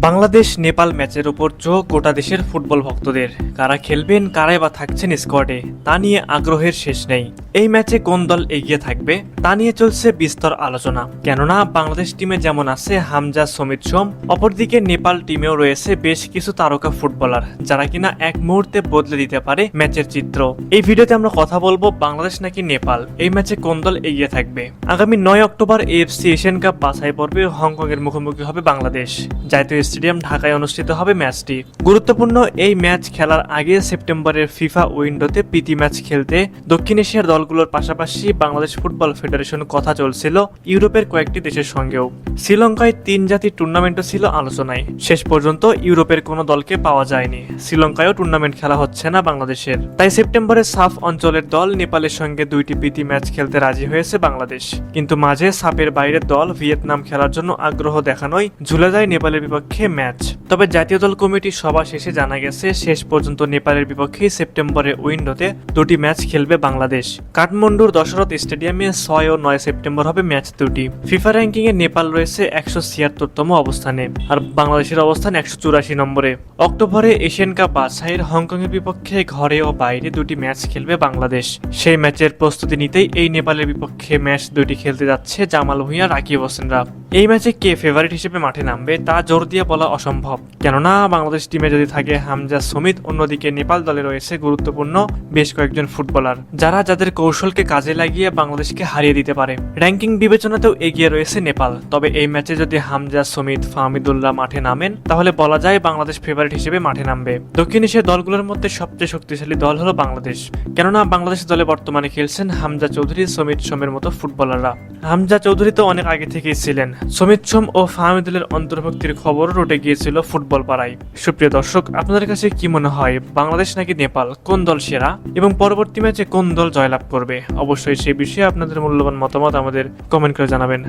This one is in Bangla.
বাংলাদেশ নেপাল ম্যাচের উপর চোখ গোটা দেশের ফুটবল ভক্তদের। কারা খেলবেন, কারাই বা থাকছেন স্কোয়াডে, তা নিয়ে আগ্রহের শেষ নেই। এই ম্যাচে কোন দল এগিয়ে থাকবে তা নিয়ে চলছে বিস্তর আলোচনা। কেননা বাংলাদেশ টিমে যেমন আছে হামজা, সমিত সোম, অপরদিকে নেপাল টিমেও রয়েছে বেশ কিছু তারকা ফুটবলার যারা কিনা এক মুহূর্তে বদলে দিতে পারে ম্যাচের চিত্র। এই ভিডিওতে আমরা কথা বলবো বাংলাদেশ নাকি নেপাল, এই ম্যাচে কোন দল এগিয়ে থাকবে। আগামী 9 অক্টোবর এএফসি এশিয়ান কাপ বাছাই পর্বে হংকং এর মুখোমুখি হবে বাংলাদেশ। জাতীয় স্টেডিয়াম ঢাকায় অনুষ্ঠিত হবে ম্যাচটি। গুরুত্বপূর্ণ এই ম্যাচ খেলার আগে সেপ্টেম্বরের ফিফা উইন্ডোতে প্রীতি ম্যাচ খেলতে দক্ষিণ এশিয়ার দলগুলোর পাশাপাশি বাংলাদেশ ফুটবল ফেডারেশন কথা চলছিল ইউরোপের কয়েকটি দেশের সঙ্গেও। শ্রীলঙ্কায় 3 জাতির টুর্নামেন্টও ছিল আলোচনায়। শেষ পর্যন্ত ইউরোপের কোনো দলকে পাওয়া যায়নি। শ্রীলঙ্কায়ও টুর্নামেন্ট খেলা হচ্ছে না বাংলাদেশের। তাই সেপ্টেম্বরে সাফ অঞ্চলের দল নেপালের সঙ্গে 2টি প্রীতি ম্যাচ খেলতে রাজি হয়েছে বাংলাদেশ। কিন্তু মাঝে সাপের বাইরের দল ভিয়েতনাম খেলার জন্য আগ্রহ দেখানোয় ঝুলে যায় নেপালের বিপক্ষে ম্যাচ। তবে জাতীয় দল কমিটির সভা শেষে জানা গেছে শেষ পর্যন্ত নেপালের বিপক্ষে সেপ্টেম্বরের উইন্ডোতে 2টি ম্যাচ খেলবে বাংলাদেশ। কাঠমান্ডুর দশরথ স্টেডিয়ামে 6 ও 9 সেপ্টেম্বর হবে ম্যাচ দুটি। ফিফা র্যাঙ্কিং এ নেপাল রয়েছে 176তম অবস্থানে আর বাংলাদেশের অবস্থান 184 নম্বরে। অক্টোবরে এশিয়ান কাপ বাছাইয়ের হংকং এর বিপক্ষে ঘরে ও বাইরে 2টি ম্যাচ খেলবে বাংলাদেশ। সেই ম্যাচের প্রস্তুতি নিতেই এই নেপালের বিপক্ষে ম্যাচ 2টি খেলতে যাচ্ছে জামাল ভুঁইয়া, রাকিব হোসেনরা। এই ম্যাচে কে ফেভারিট হিসেবে মাঠে নামবে তা জোর দিয়ে বলা অসম্ভব। কেননা বাংলাদেশ টিমে যদি থাকে হামজা, সমিত, অন্যদিকে নেপাল দলে রয়েছে গুরুত্বপূর্ণ বেশ কয়েকজন ফুটবলার যারা যাদের কৌশলকে কাজে লাগিয়ে বাংলাদেশকে হারিয়ে দিতে পারে। র্যাঙ্কিং বিবেচনাতেও এগিয়ে রয়েছে নেপাল। তবে এই ম্যাচে যদি হামজা, সমিত, ফাহমিদুল্লাহ মাঠে নামেন তাহলে বলা যায় বাংলাদেশ ফেভারিট হিসেবে মাঠে নামবে। দক্ষিণ এশিয়ার দলগুলোর মধ্যে সবচেয়ে শক্তিশালী দল হলো বাংলাদেশ। কেননা বাংলাদেশ দলে বর্তমানে খেলছেন হামজা চৌধুরী, সমিত সোমের মতো ফুটবলাররা। হামজা চৌধুরী তো অনেক আগে থেকেই ছিলেন। সমিত সোম ও ফাহমিদুলের অন্তর্ভুক্তির খবর রটে গিয়েছিল ফুটবল পাড়ায়। সুপ্রিয় দর্শক, আপনাদের কাছে কি মনে হয় বাংলাদেশ নাকি নেপাল, কোন দল সেরা এবং পরবর্তী ম্যাচে কোন দল জয়লাভ করবে? অবশ্যই সেই বিষয়ে আপনাদের মূল্যবান মতামত আমাদের কমেন্ট করে জানাবেন।